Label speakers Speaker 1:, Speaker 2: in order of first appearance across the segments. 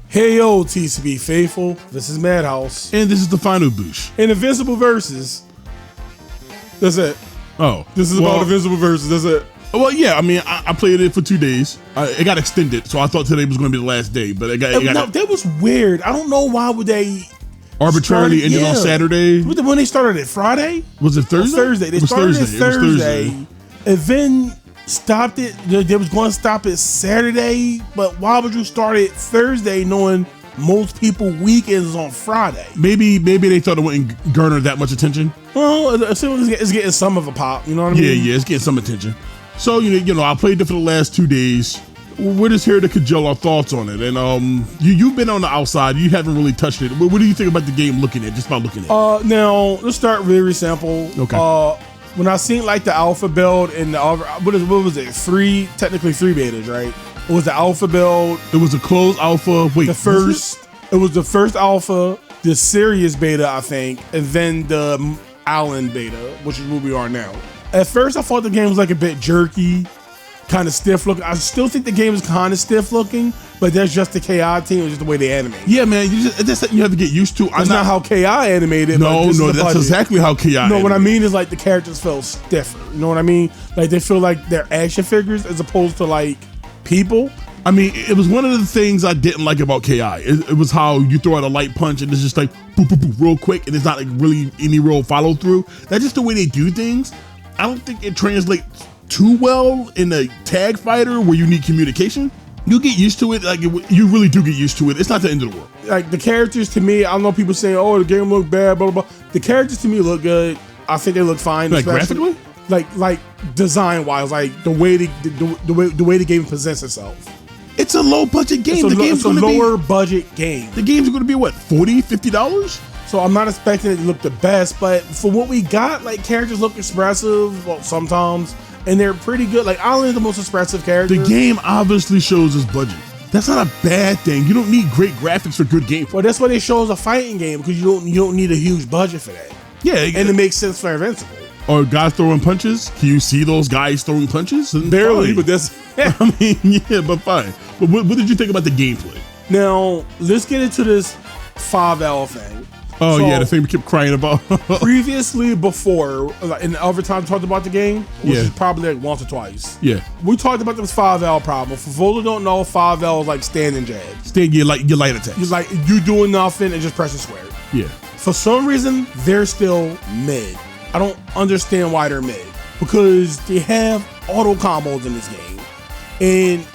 Speaker 1: Hey yo, TCB faithful, this is Madhouse.
Speaker 2: And this is the final boosh.
Speaker 1: In Invincible Versus. That's it.
Speaker 2: Oh.
Speaker 1: This is about Invincible Versus, that's it.
Speaker 2: Well, yeah, I mean, I played it for 2 days. It got extended, so I thought today was going to be the last day, but
Speaker 1: that was weird. I don't know why would they
Speaker 2: arbitrarily ended on Saturday.
Speaker 1: When they started it, Friday?
Speaker 2: Was it Thursday?
Speaker 1: Thursday. They started it Thursday, and then stopped it. They was going to stop it Saturday, but why would you start it Thursday knowing most people weekends on Friday?
Speaker 2: Maybe they thought it wouldn't garner that much attention.
Speaker 1: Well, it's getting some of a pop. You know what I mean?
Speaker 2: Yeah, it's getting some attention. So you know, I played it for the last 2 days. We're just here to cajole our thoughts on it. And you've been on the outside. You haven't really touched it. What do you think about the game? Just by looking at it.
Speaker 1: Now let's start very simple.
Speaker 2: Okay.
Speaker 1: When I seen like the alpha build and the what was it? Technically three betas, right? It was the alpha build.
Speaker 2: It was a closed alpha. Wait,
Speaker 1: it was the first alpha, the serious beta, I think, and then the Allen beta, which is where we are now. At first, I thought the game was like a bit jerky, kind of stiff looking. I still think the game is kind of stiff looking, but that's just the KI team, it's just the way they animate.
Speaker 2: Yeah, man, that's something you have to get used to.
Speaker 1: That's not how KI animated.
Speaker 2: No, that's exactly how KI.
Speaker 1: No, what I mean is like the characters feel stiffer. You know what I mean? Like they feel like they're action figures as opposed to like people.
Speaker 2: I mean, it was one of the things I didn't like about KI. It was how you throw out a light punch and it's just like boop, boop, boop, real quick, and it's not like really any real follow through. That's just the way they do things. I don't think it translates too well in a tag fighter where you need communication. You get used to it, like you really do get used to it. It's not the end of the world.
Speaker 1: Like the characters to me, I don't know people saying, "Oh, the game look bad," blah blah blah. The characters to me look good. I think they look fine.
Speaker 2: Like graphically,
Speaker 1: like design wise, like the way the game presents itself.
Speaker 2: It's a low budget game.
Speaker 1: It's a lower budget game.
Speaker 2: The game's going to be what, $40, $50?
Speaker 1: So I'm not expecting it to look the best, but for what we got, like characters look expressive, well, sometimes, and they're pretty good. Like Alan is the most expressive character.
Speaker 2: The game obviously shows its budget. That's not a bad thing. You don't need great graphics for good gameplay.
Speaker 1: Well, that's why they show us a fighting game, because you don't need a huge budget for that.
Speaker 2: Yeah,
Speaker 1: and it makes sense for Invincible.
Speaker 2: Or guys throwing punches? Can you see those guys throwing punches?
Speaker 1: Barely, but that's.
Speaker 2: I mean, yeah, but fine. But what did you think about the gameplay?
Speaker 1: Now let's get into this 5L thing.
Speaker 2: Oh, yeah, the thing we kept crying about.
Speaker 1: Previously, before, in the other time we talked about the game, which is probably like once or twice.
Speaker 2: Yeah.
Speaker 1: We talked about this 5L problem. For those who don't know, 5L is like standing jab.
Speaker 2: Your light attack.
Speaker 1: It's like you doing nothing and just pressing square.
Speaker 2: Yeah.
Speaker 1: For some reason, they're still mid. I don't understand why they're mid. Because they have auto combos in this game. And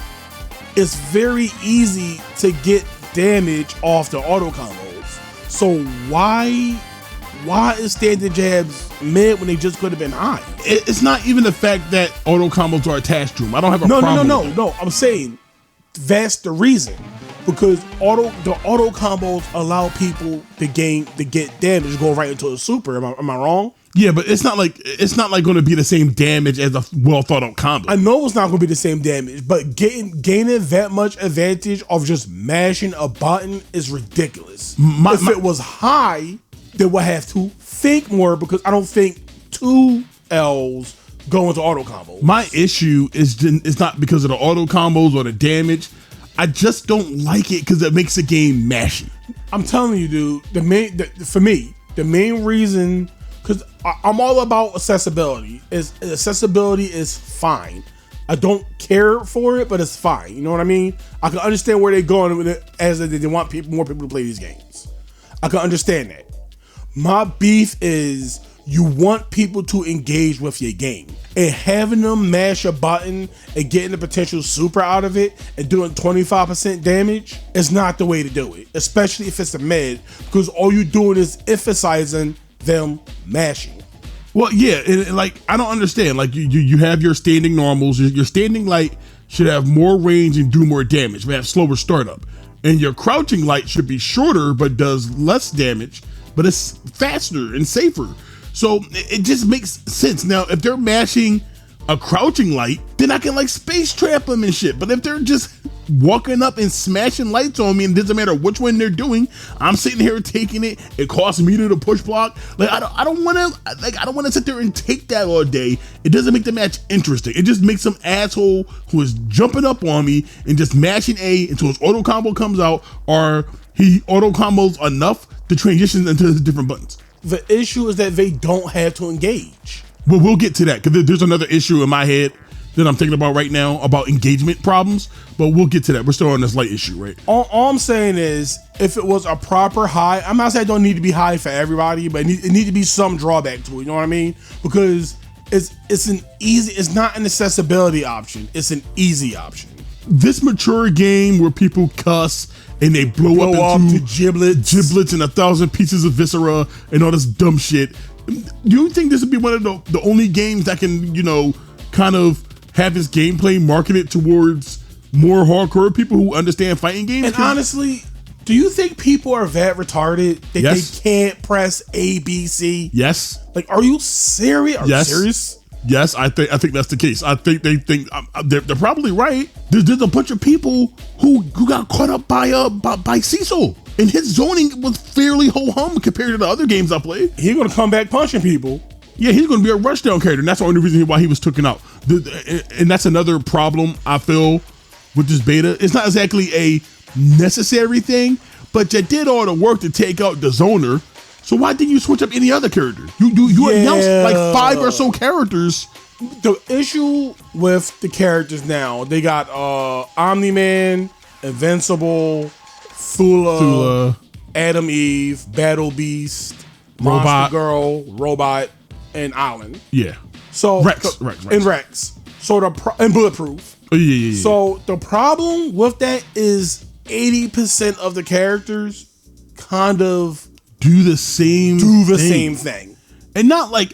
Speaker 1: it's very easy to get damage off the auto combos. So why is standing jabs mid when they just could have been high?
Speaker 2: It's not even the fact that auto combos are attached to them. I don't have a problem.
Speaker 1: No. I'm saying that's the reason, because the auto combos allow people to get damage, go right into a super. Am I wrong?
Speaker 2: Yeah, but it's not like going to be the same damage as a well thought out combo.
Speaker 1: I know it's not going to be the same damage, but gaining that much advantage of just mashing a button is ridiculous. If it was high, they would have to think more, because I don't think 2 L's go into auto combo.
Speaker 2: My issue is it's not because of the auto combos or the damage. I just don't like it because it makes the game mashy.
Speaker 1: I'm telling you, dude. For me, the main reason. Because I'm all about accessibility. Accessibility is fine. I don't care for it, but it's fine. You know what I mean? I can understand where they're going with it, as they want more people to play these games. I can understand that. My beef is you want people to engage with your game. And having them mash a button and getting the potential super out of it and doing 25% damage is not the way to do it. Especially if it's a mid, because all you're doing is emphasizing them mashing.
Speaker 2: Well, yeah, like I don't understand. Like you have your standing normals. Your standing light should have more range and do more damage, but have slower startup. And your crouching light should be shorter but does less damage, but it's faster and safer. So it just makes sense. Now, if they're mashing a crouching light, then I can like space trap them and shit. But if they're just walking up and smashing lights on me, and it doesn't matter which one they're doing. I'm sitting here taking it. It costs me to push block. Like I don't want to sit there and take that all day. It doesn't make the match interesting. It just makes some asshole who is jumping up on me and just mashing A until his auto combo comes out, or he auto combos enough to transition into the different buttons.
Speaker 1: The issue is that they don't have to engage.
Speaker 2: Well, we'll get to that because there's another issue in my head that I'm thinking about right now about engagement problems, but we'll get to that. We're still on this light issue, right?
Speaker 1: All I'm saying is, if it was a proper high, I'm not saying it don't need to be high for everybody, but it need to be some drawback to it. You know what I mean? Because it's not an accessibility option. It's an easy option.
Speaker 2: This mature game where people cuss and they blow up into giblets and 1,000 pieces of viscera and all this dumb shit. Do you think this would be one of the only games that can, kind of have its gameplay marketed towards more hardcore people who understand fighting games?
Speaker 1: And honestly, do you think people are that retarded that
Speaker 2: Yes.
Speaker 1: they can't press A, B, C?
Speaker 2: Yes.
Speaker 1: Like, are you serious? Are you serious?
Speaker 2: Yes, I think that's the case. I think they think they're probably right. There's a bunch of people who got caught up by Cecil, and his zoning was fairly ho-hum compared to the other games I played.
Speaker 1: He's gonna come back punching people.
Speaker 2: Yeah, he's going to be a rushdown character, and that's the only reason why he was taken out. And that's another problem I feel with this beta. It's not exactly a necessary thing, but you did all the work to take out the zoner. So why didn't you switch up any other characters? You announced like 5 or so characters.
Speaker 1: The issue with the characters now, they got Omni-Man, Invincible, Thula, Adam Eve, Battle Beast,
Speaker 2: Robot.
Speaker 1: Monster Girl, Robot, and Island.
Speaker 2: Yeah.
Speaker 1: So
Speaker 2: Rex.
Speaker 1: And Rex. So and Bulletproof.
Speaker 2: Oh, yeah.
Speaker 1: So the problem with that is 80% of the characters kind of
Speaker 2: do the same
Speaker 1: thing.
Speaker 2: And not like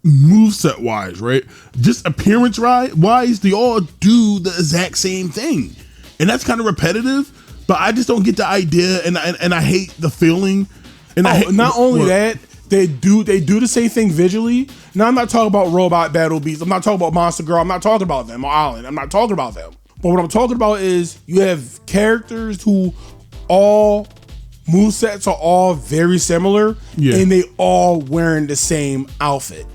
Speaker 2: moveset wise, right? Just appearance wise, they all do the exact same thing. And that's kind of repetitive, but I just don't get the idea, and I hate the feeling. And
Speaker 1: not only that, they do the same thing visually. Now, I'm not talking about Robot, Battle Beast. I'm not talking about Monster Girl. I'm not talking about them, or Island. I'm not talking about them. But what I'm talking about is you have characters who all movesets are all very similar, and they all wearing the same outfit.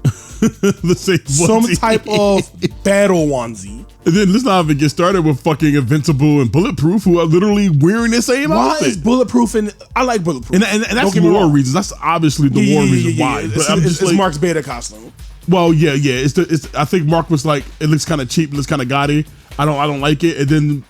Speaker 2: The same
Speaker 1: Some
Speaker 2: onesie.
Speaker 1: type of battle onesie.
Speaker 2: And then let's not even get started with fucking Invincible and Bulletproof, who are literally wearing the same
Speaker 1: Why
Speaker 2: outfit.
Speaker 1: is Bulletproof and I like Bulletproof.
Speaker 2: And that's more reasons. That's obviously the more reason why. But
Speaker 1: It's Mark's beta costume.
Speaker 2: Well, yeah. It's I think Mark was like, it looks kind of cheap, it looks kind of gaudy. I don't like it. And then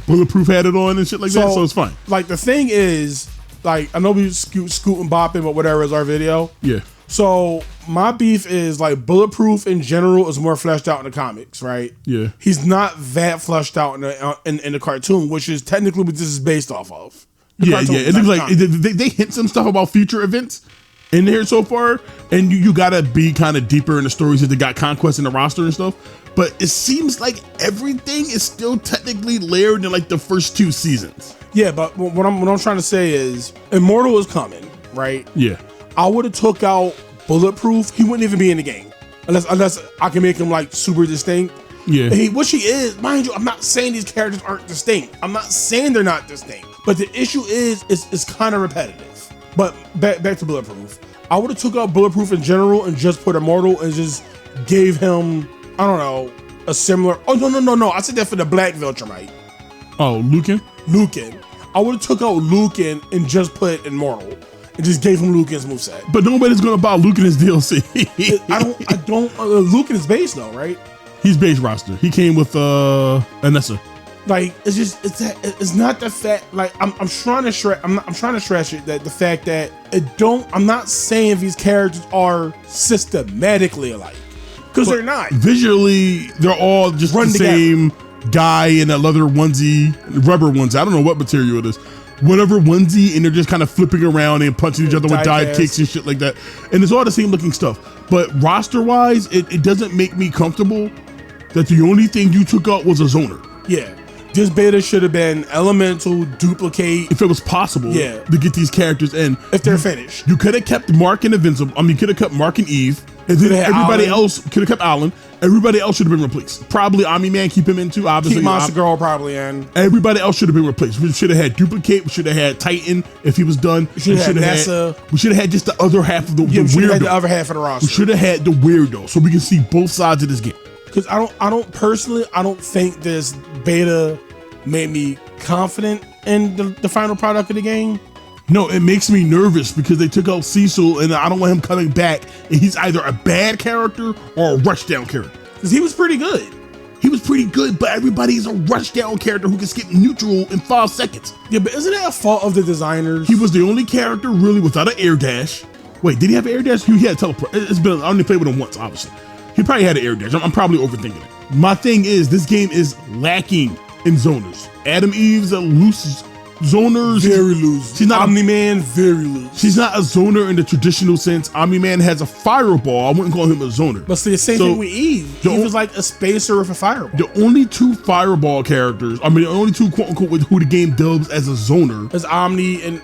Speaker 2: Bulletproof had it on and shit like that, so it's fine.
Speaker 1: Like, the thing is, like, I know we scoot and bopping, but whatever is our video.
Speaker 2: Yeah.
Speaker 1: So my beef is, like, Bulletproof in general is more fleshed out in the comics, right?
Speaker 2: Yeah.
Speaker 1: He's not that fleshed out in the cartoon, which is technically what this is based off of.
Speaker 2: It looks like they hint some stuff about future events in there so far, and you gotta be kind of deeper in the stories if they got conquest in the roster and stuff. But it seems like everything is still technically layered in like the first 2 seasons.
Speaker 1: Yeah, but what I'm trying to say is Immortal is coming, right?
Speaker 2: Yeah.
Speaker 1: I would have took out Bulletproof. He wouldn't even be in the game unless I can make him like super distinct.
Speaker 2: Yeah.
Speaker 1: Which he is, mind you. I'm not saying these characters aren't distinct. I'm not saying they're not distinct. But the issue is, it's kind of repetitive. But back to Bulletproof. I would have took out Bulletproof in general and just put Immortal and just gave him, I don't know, a similar. Oh no! I said that for the Black Viltrumite.
Speaker 2: Oh, Lucan.
Speaker 1: I would have took out Lucan and just put Immortal and just gave him Lucan's moveset.
Speaker 2: But nobody's gonna buy Lucan as DLC.
Speaker 1: I don't. Lucan is base though, right?
Speaker 2: He's base roster. He came with Anessa.
Speaker 1: Like, it's not the fact. Like, I'm trying to stress it that the fact that I'm not saying these characters are systematically alike, because they're not.
Speaker 2: Visually, they're all just
Speaker 1: Run
Speaker 2: the
Speaker 1: together.
Speaker 2: same guy in a leather onesie, rubber onesie. I don't know what material it is. Whatever onesie, and they're just kind of flipping around and punching each other with dive kicks and shit like that. And it's all the same looking stuff. But roster wise, it doesn't make me comfortable that the only thing you took out was a zoner.
Speaker 1: Yeah. This beta should have been Elemental, Duplicate.
Speaker 2: If it was possible to get these characters in.
Speaker 1: If they're finished.
Speaker 2: You could have kept Mark and Invincible. I mean, you could have kept Mark and Eve And then everybody
Speaker 1: Alan.
Speaker 2: else could have kept Alan. Everybody else should have been replaced. Probably Omni-Man, keep him in too, obviously.
Speaker 1: Keep Monster Girl probably in.
Speaker 2: Everybody else should have been replaced. We should have had Duplicate. We should have had Titan if he was done. We should have had Nessa. We should have had just the other half of the
Speaker 1: we should have had the
Speaker 2: weirdo.
Speaker 1: other half of the roster.
Speaker 2: We should have had the weirdo so we can see both sides of this game.
Speaker 1: Because I don't think this beta made me confident in the final product of the game.
Speaker 2: No, it makes me nervous because they took out Cecil and I don't want him coming back and he's either a bad character or a rushdown character.
Speaker 1: Because he was pretty good.
Speaker 2: He was pretty good, but everybody's a rushdown character who can skip neutral in 5 seconds.
Speaker 1: Yeah, but isn't that a fault of the designers?
Speaker 2: He was the only character really without an air dash. Wait, did he have an air dash? He had teleport. I only played with him once, obviously. He probably had an air dash. I'm probably overthinking it. My thing is, this game is lacking in zoners. Adam Eve's a loose zoners.
Speaker 1: Very loose.
Speaker 2: She's not
Speaker 1: Omni-Man, very loose.
Speaker 2: She's not a zoner in the traditional sense. Omni-Man has a fireball. I wouldn't call him a zoner.
Speaker 1: But see, the same thing with Eve. Eve was like a spacer with a fireball.
Speaker 2: The only 2 fireball characters, the only 2 quote unquote with who the game dubs as a zoner
Speaker 1: is Omni and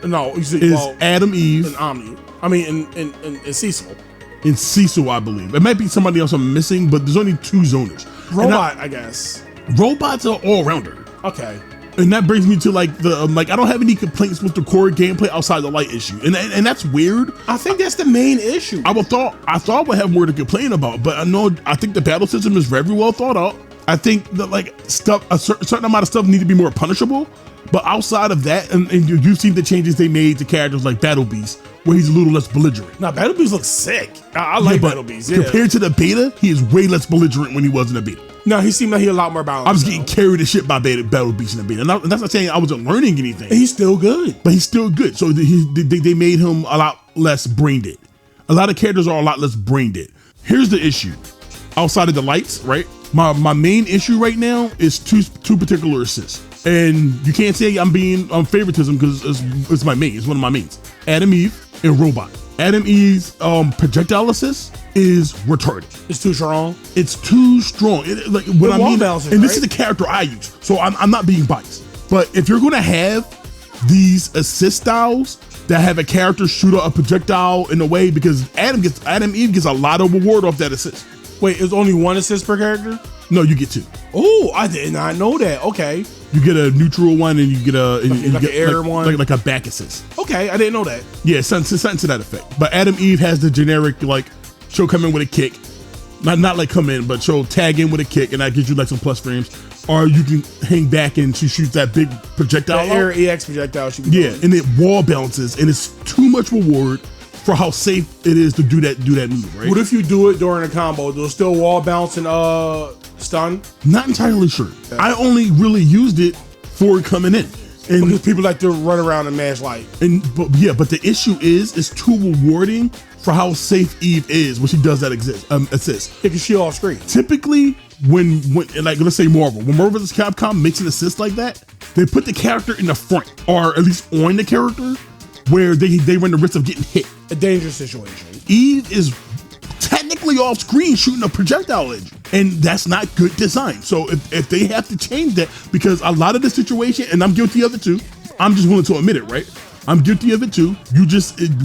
Speaker 2: Adam Eve
Speaker 1: and Omni. And Cecil.
Speaker 2: And Cecil, I believe. It might be somebody else I'm missing, but there's only 2 zoners.
Speaker 1: Robot, I guess.
Speaker 2: Robot's an all-rounder.
Speaker 1: Okay.
Speaker 2: And that brings me to like I don't have any complaints with the core gameplay outside the light issue, and that's weird.
Speaker 1: I think that's the main issue.
Speaker 2: I thought I would have more to complain about, but I think the battle system is very well thought out. I think that a certain amount of stuff need to be more punishable, but outside of that, and you've seen the changes they made to characters like Battle Beast, where he's a little less belligerent.
Speaker 1: Now Battle Beast looks sick. I like Battle Beast. Yeah.
Speaker 2: Compared to the beta, he is way less belligerent when he was in the beta.
Speaker 1: No, he seemed like he a lot more balanced.
Speaker 2: I was getting carried as shit by Battle Beast in the beta. And that's not saying I wasn't learning anything.
Speaker 1: And he's still good.
Speaker 2: But he's still good. So they made him a lot less brain dead. A lot of characters are a lot less brain dead. Here's the issue. Outside of the lights, right? My main issue right now is two particular assists. And you can't say I'm being favoritism because it's my main. It's one of my mains. Adam Eve and Robot. Adam Eve's projectile assist is retarded.
Speaker 1: It's too strong.
Speaker 2: It's too strong. What I mean, and this is the character I use, so I'm not being biased. But if you're gonna have these assist styles that have a character shoot a projectile in a way, because Adam Eve gets a lot of reward off that assist.
Speaker 1: Wait, it's only 1 assist per character?
Speaker 2: No, you get 2.
Speaker 1: Oh, I did not know that. Okay.
Speaker 2: You get a neutral one, and you get
Speaker 1: an air one,
Speaker 2: like a back assist.
Speaker 1: Okay, I didn't know that.
Speaker 2: Yeah, something to that effect. But Adam Eve has the generic she'll come in with a kick, not like come in, but she'll tag in with a kick, and that gives you some plus frames. Or you can hang back and she shoots that big projectile.
Speaker 1: The air EX projectile.
Speaker 2: And it wall bounces, and it's too much reward for how safe it is to do that move, right?
Speaker 1: What if you do it during a combo? Does it still wall bounce and stun?
Speaker 2: Not entirely sure. Yeah. I only really used it for coming in. And
Speaker 1: because people like to run around and mash light.
Speaker 2: But the issue is it's too rewarding for how safe Eve is when she does that assist.
Speaker 1: Yeah, because she off screen.
Speaker 2: Typically, when let's say Marvel, when Marvel vs. Capcom makes an assist like that, they put the character in the front, or at least on the character, where they run the risk of getting hit.
Speaker 1: A dangerous situation.
Speaker 2: Eve is technically off screen shooting a projectile edge, and that's not good design. So if they have to change that, because a lot of the situation, and I'm guilty of it too, I'm just willing to admit it, right? I'm guilty of it too.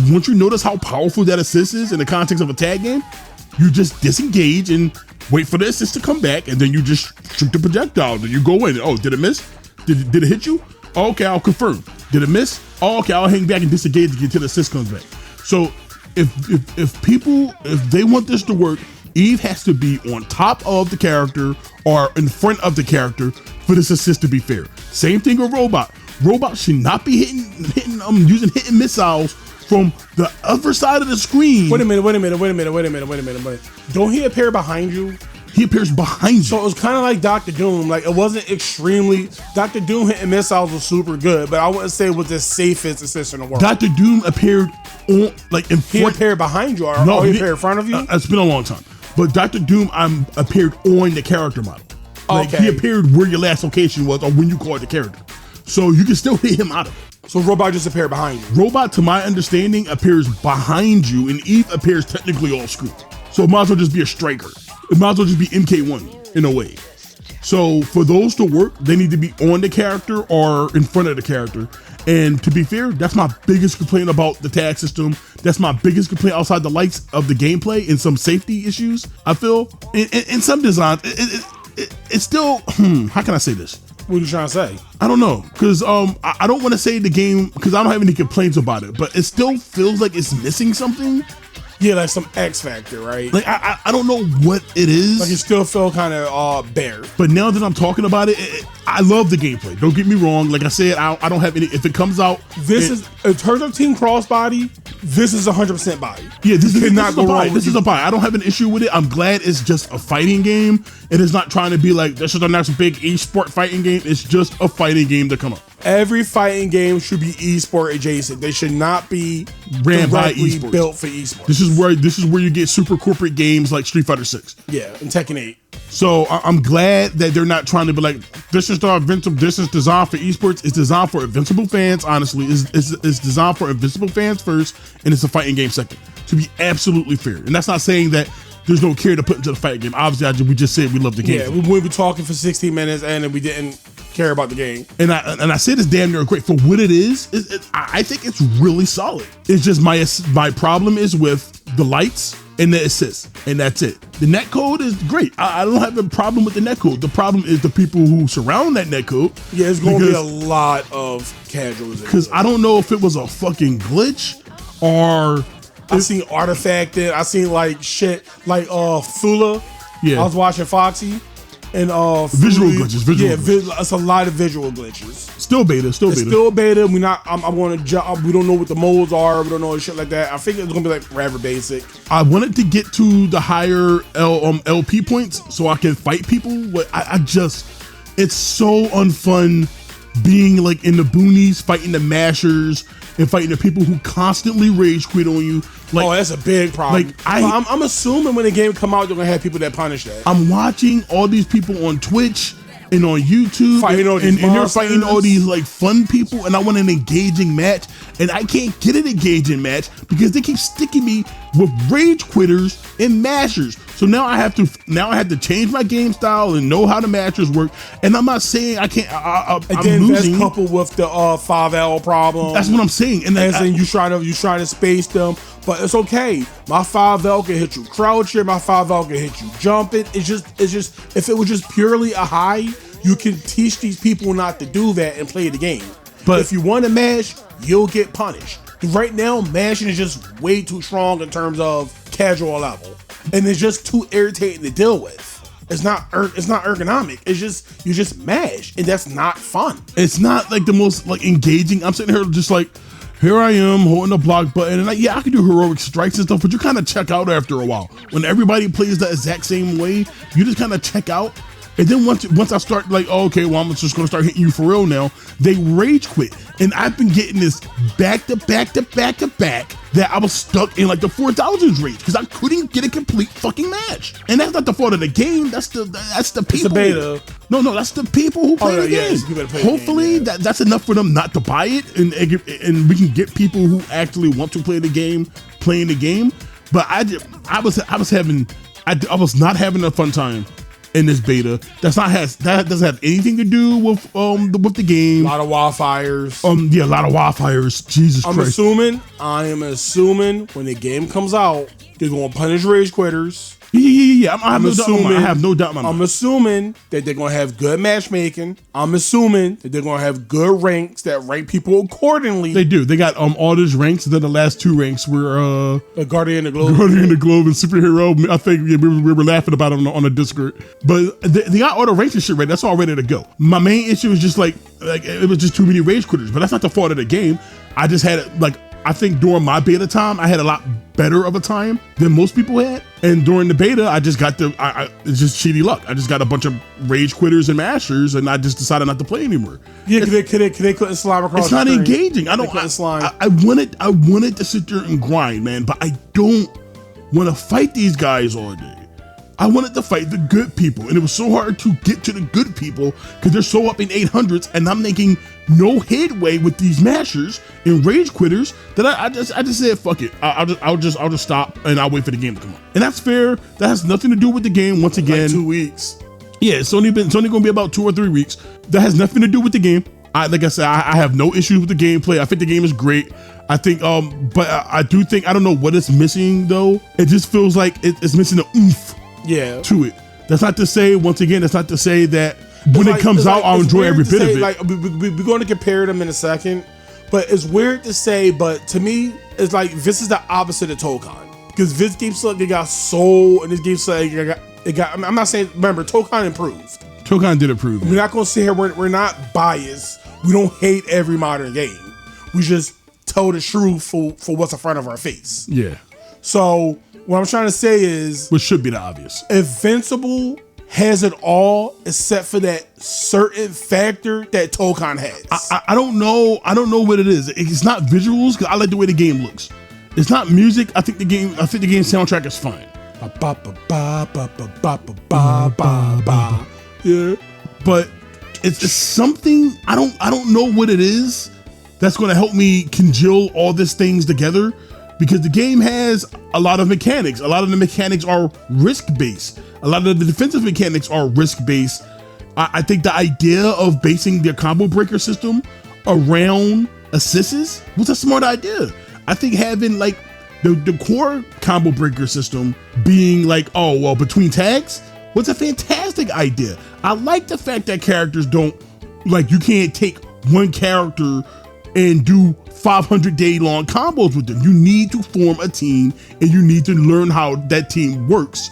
Speaker 2: Once you notice how powerful that assist is in the context of a tag game, you just disengage and wait for the assist to come back, and then you just shoot the projectile. Then you go in. Oh, did it miss? Did it hit you? Oh, okay, I'll confirm. Did it miss? Oh, okay, I'll hang back and disengage until the assist comes back. So if they want this to work, Eve has to be on top of the character or in front of the character for this assist to be fair. Same thing with Robot. Robot should not be using hitting missiles from the other side of the screen.
Speaker 1: Wait a minute. Don't he appear behind you?
Speaker 2: He appears behind you.
Speaker 1: So it was kind of like Dr. Doom. It wasn't extremely. Dr. Doom hitting missiles was super good, but I wouldn't say it was the safest assist in the world.
Speaker 2: Dr. Doom appeared on in front.
Speaker 1: He appeared behind you, or he appeared in front of you.
Speaker 2: It's been a long time, but Dr. Doom appeared on the character model.
Speaker 1: Okay.
Speaker 2: He appeared where your last location was, or when you called the character, so you can still hit him out of it.
Speaker 1: So Robot just appeared behind you.
Speaker 2: Robot, to my understanding, appears behind you, and Eve appears technically off screen. So it might as well just be a striker. It might as well just be MK1 in a way. So for those to work, they need to be on the character or in front of the character. And to be fair, that's my biggest complaint about the tag system. That's my biggest complaint outside the likes of the gameplay and some safety issues. I feel in some designs, it's still, how can I say this?
Speaker 1: What are you trying to say?
Speaker 2: I don't know, because I don't want to say the game, because I don't have any complaints about it, but it still feels like it's missing something.
Speaker 1: Yeah, like some X factor, right?
Speaker 2: Like I don't know what it is.
Speaker 1: Like it still feel kind of bare.
Speaker 2: But now that I'm talking about it, I love the gameplay. Don't get me wrong. Like I said, I don't have any. If it comes out,
Speaker 1: this is in terms of Team Crossbody. This is 100% body.
Speaker 2: Yeah, this is
Speaker 1: not go wrong.
Speaker 2: This is a buy. I don't have an issue with it. I'm glad it's just a fighting game. It is not trying to be like this is the next big esport fighting game. It's just a fighting game to come up.
Speaker 1: Every fighting game should be esport adjacent. They should not be
Speaker 2: ran by esports.
Speaker 1: Built for esports.
Speaker 2: This is where you get super corporate games like Street Fighter 6.
Speaker 1: Yeah, and Tekken 8.
Speaker 2: So I'm glad that they're not trying to be like this is Invincible. This is designed for esports. It's designed for Invincible fans. Honestly, it's designed for Invincible fans first, and it's a fighting game second. To be absolutely fair, and that's not saying that there's no care to put into the fighting game. Obviously, we just said we love the game.
Speaker 1: Yeah, we were talking for 16 minutes and then we didn't care about the game.
Speaker 2: And I said it's damn near great for what it is. I think it's really solid. It's just my problem is with the lights and the assists, and that's it. The netcode is great. I don't have a problem with the netcode. The problem is the people who surround that netcode.
Speaker 1: Yeah, it's going to be a lot of casuals.
Speaker 2: Because I don't know if it was a fucking glitch or
Speaker 1: I seen artifacted. I seen like shit like Fula.
Speaker 2: Yeah,
Speaker 1: I was watching Foxy and
Speaker 2: visual glitches.
Speaker 1: It's a lot of visual glitches.
Speaker 2: Still beta.
Speaker 1: Still beta. We not. I'm going to jump. We don't know what the modes are. We don't know shit like that. I think it's gonna be like rather basic.
Speaker 2: I wanted to get to the higher LP points so I can fight people. But I just, it's so unfun being like in the boonies fighting the mashers and fighting the people who constantly rage quit on you. Like,
Speaker 1: oh, that's a big problem.
Speaker 2: Like
Speaker 1: I'm assuming when the game come out, you're gonna have people that punish that.
Speaker 2: I'm watching all these people on Twitch and on YouTube, and they're fighting all these like fun people, and I want an engaging match, and I can't get an engaging match because they keep sticking me with rage quitters and mashers. So now I have to change my game style and know how the mashers work. And I'm not saying I can't. I'm losing.
Speaker 1: That's coupled with the 5L problem.
Speaker 2: That's what I'm saying. And
Speaker 1: then you try to space them, but it's okay. My 5L can hit you crouching. My 5L can hit you jumping. It's just if it was just purely a high, you can teach these people not to do that and play the game. But if you want to mash, you'll get punished. Right now, mashing is just way too strong in terms of casual level, and it's just too irritating to deal with. It's not ergonomic. It's just you just mash, and that's not fun.
Speaker 2: It's not like the most like engaging. I'm sitting here just like, here I am holding the block button, and I can do heroic strikes and stuff, but you kind of check out after a while. When everybody plays the exact same way, you just kind of check out. And then once I start like, oh, okay, well, I'm just gonna start hitting you for real now, they rage quit. And I've been getting this back to back that I was stuck in like the 4000s rage because I couldn't get a complete fucking match. And that's not the fault of the game. That's the people.
Speaker 1: It's a beta.
Speaker 2: No, that's the people who play the game. Hopefully that's enough for them not to buy it, and we can get people who actually want to play the game playing the game. But I was not having a fun time in this beta. That doesn't have anything to do with the game.
Speaker 1: A lot of wildfires.
Speaker 2: A lot of wildfires. Jesus Christ.
Speaker 1: I am assuming when the game comes out, they're gonna punish rage quitters.
Speaker 2: Yeah. I have no doubt in my mind.
Speaker 1: I'm assuming that they're gonna have good matchmaking. I'm assuming that they're gonna have good ranks that rank people accordingly.
Speaker 2: They do. They got all those ranks. Then the last two ranks were
Speaker 1: the Guardian of the Globe.
Speaker 2: Guardian of the Globe and Superhero. I think we were laughing about it on the Discord. But they got all the ranks and shit right. That's all ready to go. My main issue is just like it was just too many rage quitters. But that's not the fault of the game. I just had it I think during my beta time, I had a lot better of a time than most people had. And during the beta, I just got it's just shitty luck. I just got a bunch of rage quitters and mashers, and I just decided not to play anymore.
Speaker 1: Yeah, they couldn't slime across.
Speaker 2: It's not engaging. I wanted to sit there and grind, man, but I don't want to fight these guys all day. I wanted to fight the good people, and it was so hard to get to the good people because they're so up in 800s, and I'm making no headway with these mashers and rage quitters that I just said fuck it. I'll just stop and I'll wait for the game to come out, and that's fair. That has nothing to do with the game. Once again,
Speaker 1: like 2 weeks.
Speaker 2: Yeah, it's only gonna be about 2 or 3 weeks. That has nothing to do with the game. Like I said, I have no issues with the gameplay. I think the game is great. I think, but I do think, I don't know what it's missing though. It just feels like it's missing the oomph to it. That's not to say, once again, that's not to say that when it comes out, I'll enjoy every bit of it.
Speaker 1: Like, we're going to compare them in a second, but it's weird to say, but to me, it's like, this is the opposite of Tokan. Because this game it got soul, and this game it got, I'm not saying, remember, Tokan improved.
Speaker 2: Tokan did improve.
Speaker 1: We're not going to sit here, we're not biased. We don't hate every modern game. We just tell the truth for what's in front of our face.
Speaker 2: Yeah.
Speaker 1: So what I'm trying to say is,
Speaker 2: which should be the obvious,
Speaker 1: Invincible has it all except for that certain factor that Tokan has.
Speaker 2: I don't know what it is. It's not visuals, because I like the way the game looks. It's not music. I think the game soundtrack is fine. Yeah, but it's something I don't know what it is that's going to help me congeal all these things together, because the game has a lot of mechanics. A lot of the mechanics are risk based. A lot of the defensive mechanics are risk based. I think the idea of basing their combo breaker system around assists was a smart idea. I think having like the core combo breaker system being like, oh, well, between tags was a fantastic idea. I like the fact that characters don't, like, you can't take one character and do 500-day long combos with them. You need to form a team, and you need to learn how that team works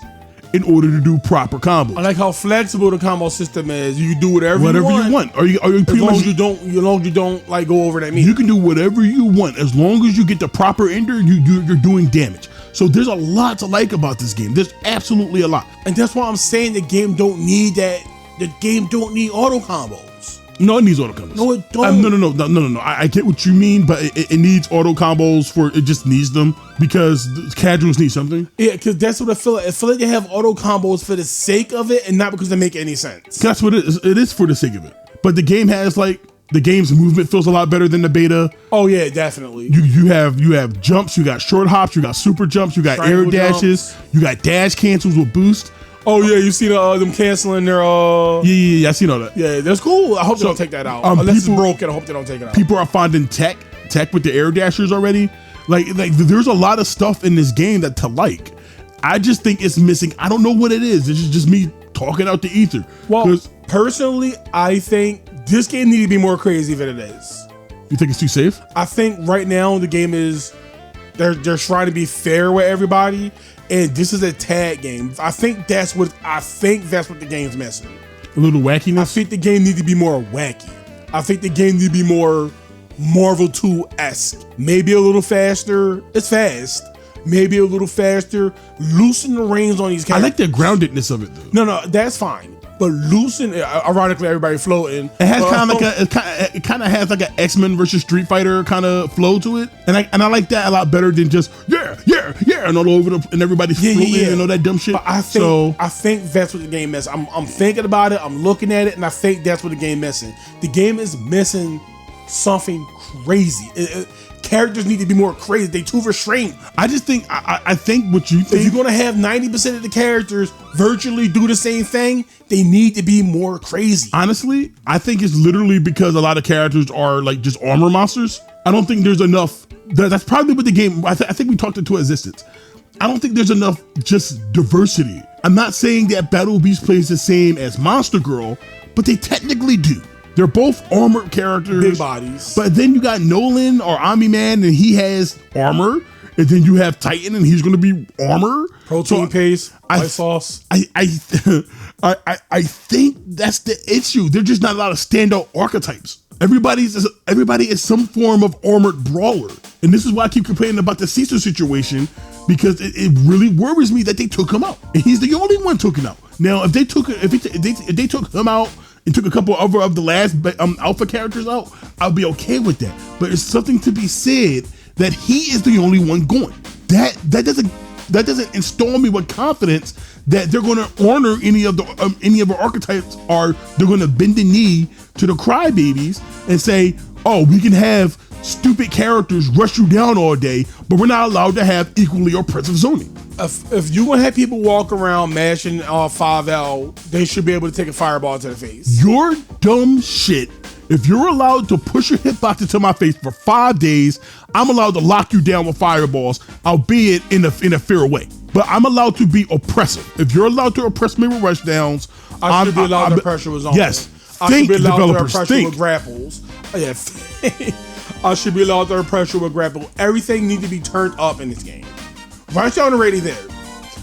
Speaker 2: in order to do proper combos.
Speaker 1: I like how flexible the combo system is. You can do whatever you want.
Speaker 2: Are you
Speaker 1: as long as you don't like go over that meter.
Speaker 2: You can do whatever you want as long as you get the proper ender. You're doing damage. So there's a lot to like about this game. There's absolutely a lot,
Speaker 1: and that's why I'm saying the game don't need that. The game don't need auto combos.
Speaker 2: No, it needs auto combos.
Speaker 1: No, it don't.
Speaker 2: No. I get what you mean, but it needs auto combos it just needs them because casuals need something.
Speaker 1: Yeah, because that's what I feel like. I feel like they have auto combos for the sake of it and not because they make any sense.
Speaker 2: That's what it is. It is for the sake of it. But the game has the game's movement feels a lot better than the beta.
Speaker 1: Oh yeah, definitely.
Speaker 2: You have jumps, you got short hops, you got super jumps, you got triangle air dashes, you got dash cancels with boost.
Speaker 1: Oh yeah, you see them canceling their
Speaker 2: Yeah, I seen all that.
Speaker 1: Yeah, that's cool. I hope they don't take that out. Unless it's broken, I hope they don't take it out.
Speaker 2: People are finding tech with the air dashers already. Like there's a lot of stuff in this game that to like. I just think it's missing. I don't know what it is. It's just me talking out the ether.
Speaker 1: Well, personally, I think this game needs to be more crazy than it is.
Speaker 2: You think it's too safe?
Speaker 1: I think right now the game is they're trying to be fair with everybody. And this is a tag game. I think that's what the game's missing.
Speaker 2: A little wackiness?
Speaker 1: I think the game needs to be more wacky. I think the game needs to be more Marvel 2-esque. Maybe a little faster. It's fast. Maybe a little faster. Loosen the reins on these characters.
Speaker 2: I like the groundedness of it though.
Speaker 1: No, that's fine. But loosen, ironically, everybody floating.
Speaker 2: It has it kind of has like an X-Men versus Street Fighter kind of flow to it, and I like that a lot better than just yeah, and all over and everybody's floating and all that dumb shit.
Speaker 1: But I think that's what the game is. I'm thinking about it. I'm looking at it, and I think that's what the game missing. The game is missing something crazy. Characters need to be more crazy. They too restrained.
Speaker 2: I just think I think what you think.
Speaker 1: If you're gonna have 90% of the characters virtually do the same thing, they need to be more crazy.
Speaker 2: Honestly, I think it's literally because a lot of characters are like just armor monsters. I don't think there's enough. That's probably what the game. I think we talked into existence. I don't think there's enough just diversity. I'm not saying that Battle Beast plays the same as Monster Girl, but they technically do. They're both armored characters.
Speaker 1: Big bodies.
Speaker 2: But then you got Nolan or Omni-Man and he has armor. And then you have Titan and he's going to be armor.
Speaker 1: Protein paste, white sauce.
Speaker 2: I think that's the issue. There's just not a lot of standout archetypes. Everybody is some form of armored brawler. And this is why I keep complaining about the Caesar situation, because it really worries me that they took him out. And he's the only one taken out. Now, if they took him out, and took a couple of the last alpha characters out, I'll be okay with that. But it's something to be said that he is the only one going. That doesn't install me with confidence that they're going to honor any of the archetypes, or they're going to bend the knee to the crybabies and say, oh, we can have stupid characters rush you down all day, but we're not allowed to have equally oppressive zoning.
Speaker 1: If you want to have people walk around mashing 5L, they should be able to take a fireball to the face.
Speaker 2: Your dumb shit If you're allowed to push your hitbox into my face for 5 days, I'm allowed to lock you down with fireballs, albeit in a fair way. But I'm allowed to be oppressive. If you're allowed to oppress me with rush downs,
Speaker 1: I should be allowed to pressure with zombies.
Speaker 2: Yes.
Speaker 1: I should be allowed to pressure with grapples. Yeah. I should be allowed to pressure with grapple. Everything needs to be turned up in this game. Right down already there.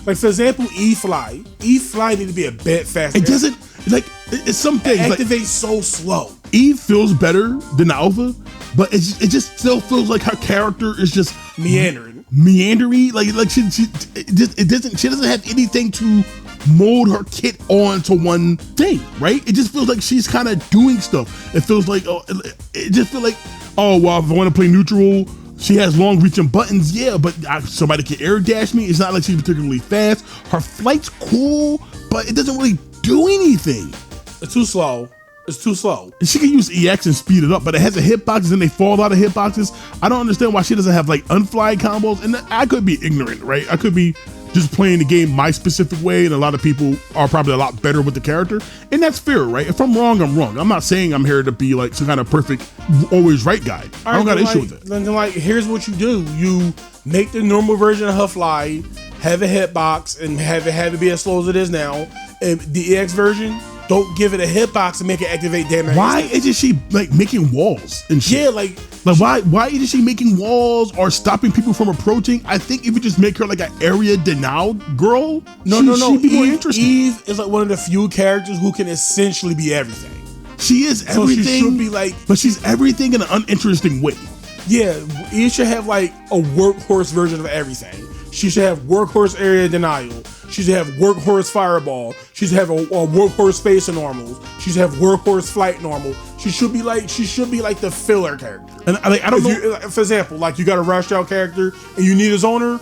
Speaker 1: Like for example, E-Fly. E-Fly need to be a bit faster.
Speaker 2: It doesn't, like, it's some things.
Speaker 1: It activates so slow.
Speaker 2: Eve feels better than the alpha, but it just still feels like her character is just
Speaker 1: meandering.
Speaker 2: Like she doesn't have anything to mold her kit onto one thing, right? It just feels like she's kind of doing stuff. It feels like it just feels like, oh well, if I want to play neutral, she has long reaching buttons, yeah, but somebody can air dash me. It's not like she's particularly fast. Her flight's cool, but it doesn't really do anything.
Speaker 1: It's too slow. It's too slow.
Speaker 2: And she can use EX and speed it up, but it has a hitboxes and they fall out of hitboxes. I don't understand why she doesn't have like unfly combos. And I could be ignorant, right? I could be just playing the game my specific way, and a lot of people are probably a lot better with the character. And that's fair, right? If I'm wrong, I'm wrong. I'm not saying I'm here to be like some kind of perfect, always right guy. I don't got an issue with it.
Speaker 1: Then like, here's what you do. You make the normal version of her fly, have a hitbox, and have it be as slow as it is now. And the EX version, don't give it a hitbox and make it activate damage.
Speaker 2: Why isn't she like making walls and shit?
Speaker 1: Yeah, like
Speaker 2: why isn't she making walls or stopping people from approaching? I think if you just make her like an area denied girl, she'd be more interesting.
Speaker 1: Eve is like one of the few characters who can essentially be everything.
Speaker 2: She is everything.
Speaker 1: So she should be like,
Speaker 2: but she's everything in an uninteresting way.
Speaker 1: Yeah, Eve should have like a workhorse version of everything. She should have workhorse area denial. She should have workhorse fireball. She should have a workhorse space normals. She should have workhorse flight normal. She should be like the filler character.
Speaker 2: And I don't know.
Speaker 1: For example, like you got a rush out character and you need a zoner,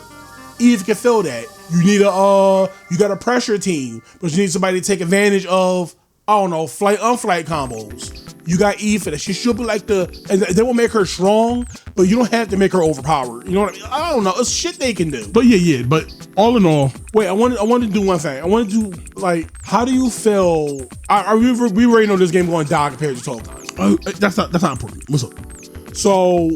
Speaker 1: Eve can fill that. You need you got a pressure team, but you need somebody to take advantage of, I don't know, flight unflight combos. You got Eve for that. She should be like and they will make her strong, but you don't have to make her overpowered. You know what I mean? I don't know. It's shit they can do.
Speaker 2: But yeah. But all in all,
Speaker 1: wait. I want to do one thing. I want to do like, how do you feel? We already know this game going to die compared to Tokan.
Speaker 2: That's not important. What's up?
Speaker 1: So,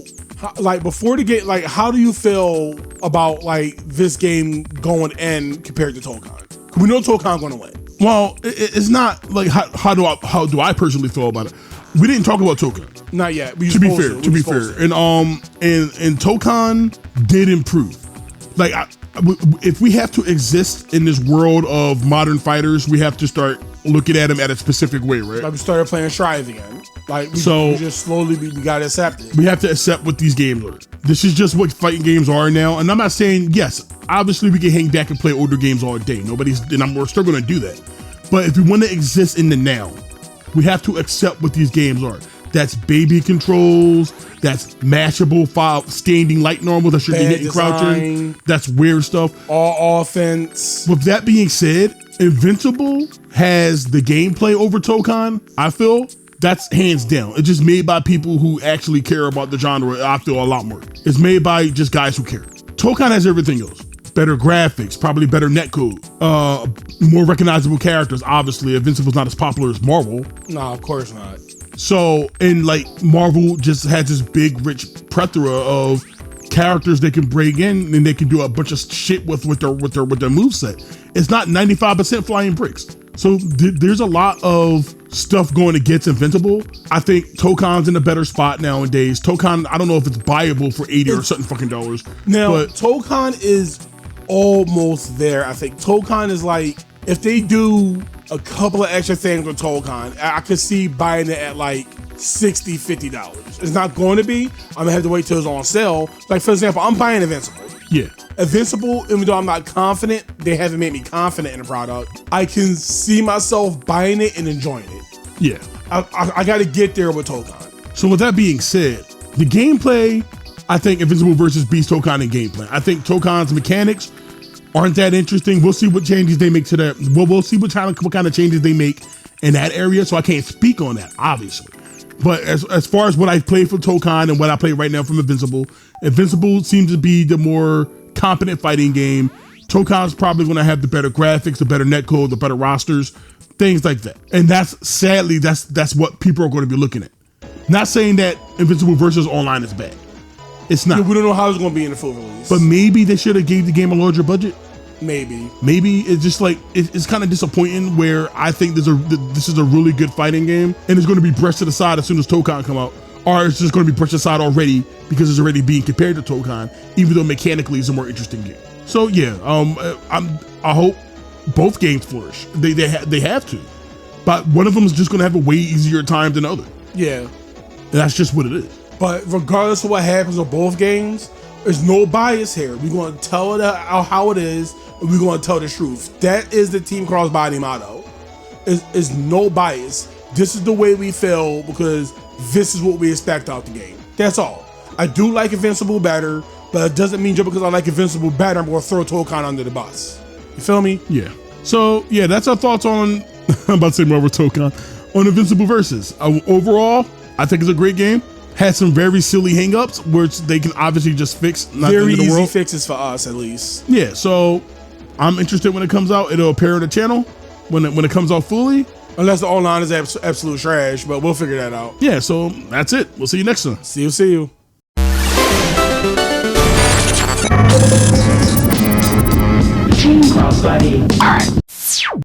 Speaker 1: like before the game, like how do you feel about like this game going to end compared to Tokan? We know Tokan going to win.
Speaker 2: Well, it's not like how do I personally feel about it. We didn't talk about Tokan.
Speaker 1: Not yet.
Speaker 2: To be fair, and Tokan did improve. Like, if we have to exist in this world of modern fighters, we have to start looking at them at a specific way, right?
Speaker 1: Like we started playing Strive again. Like we just slowly we got to accept it.
Speaker 2: We have to accept what these games are. This is just what fighting games are now. And I'm not saying, yes, obviously we can hang back and play older games all day. We're still going to do that. But if we want to exist in the now, we have to accept what these games are. That's baby controls. That's mashable standing light normal. That should be hitting crouching. That's weird stuff.
Speaker 1: All offense.
Speaker 2: With that being said, Invincible has the gameplay over Tokan. I feel that's hands down. It's just made by people who actually care about the genre. I feel a lot more. It's made by just guys who care. Tokan has everything else. Better graphics, probably better netcode, more recognizable characters. Obviously, Invincible's not as popular as Marvel.
Speaker 1: No, of course not.
Speaker 2: So, and like Marvel just has this big, rich plethora of characters they can bring in, and they can do a bunch of shit with their moveset. It's not 95% flying bricks. So there's a lot of stuff going against Invincible. I think Tokan's in a better spot nowadays. Tokan, I don't know if it's buyable for $80 or something fucking dollars.
Speaker 1: Now, but Tokan is almost there. I think Tokan is like, if they do a couple of extra things with Tokan, I could see buying it at like $60, $50. It's not going to be. I'm gonna have to wait till it's on sale. Like for example, I'm buying Invincible.
Speaker 2: Yeah.
Speaker 1: Invincible, even though I'm not confident, they haven't made me confident in the product. I can see myself buying it and enjoying it.
Speaker 2: Yeah.
Speaker 1: I got to get there with Tokan.
Speaker 2: So with that being said, the gameplay, I think Invincible versus Beast Tokan in gameplay. I think Tokan's mechanics aren't that interesting. We'll see what changes they make to that. We'll see what kind of changes they make in that area. So I can't speak on that, obviously. But as far as what I play for Tokan and what I play right now from Invincible seems to be the more competent fighting game. Tokan's probably going to have the better graphics, the better netcode, the better rosters, things like that. And that's sadly, that's what people are going to be looking at. Not saying that Invincible versus online is bad. It's not.
Speaker 1: Yeah, we don't know how it's going to be in the full release.
Speaker 2: But maybe they should have gave the game a larger budget.
Speaker 1: Maybe
Speaker 2: it's just like it's kind of disappointing. Where I think this is a really good fighting game, and it's going to be brushed to the side as soon as Tokan come out, or it's just going to be brushed aside already because it's already being compared to Tokan, even though mechanically it's a more interesting game. So yeah, I hope both games flourish. They have to, but one of them is just going to have a way easier time than the other.
Speaker 1: Yeah,
Speaker 2: and that's just what it is.
Speaker 1: But regardless of what happens with both games, there's no bias here. We're going to tell it how it is, and we're going to tell the truth. That is the Team Crossbody motto. Is no bias. This is the way we feel because this is what we expect out the game. That's all. I do like Invincible better, but it doesn't mean just because I like Invincible better, I'm going to throw Tokan under the bus. You feel me? Yeah. So yeah, that's our thoughts on. I'm about to say more over Tokan on Invincible Versus. Overall, I think it's a great game. Had some very silly hangups, which they can obviously just fix. Not very easy world. Fixes for us, at least. Yeah, so I'm interested when it comes out. It'll appear on the channel when it comes out fully. Unless the online is absolute trash, but we'll figure that out. Yeah, so that's it. We'll see you next time. See you.
Speaker 3: Team Crossbody. All right.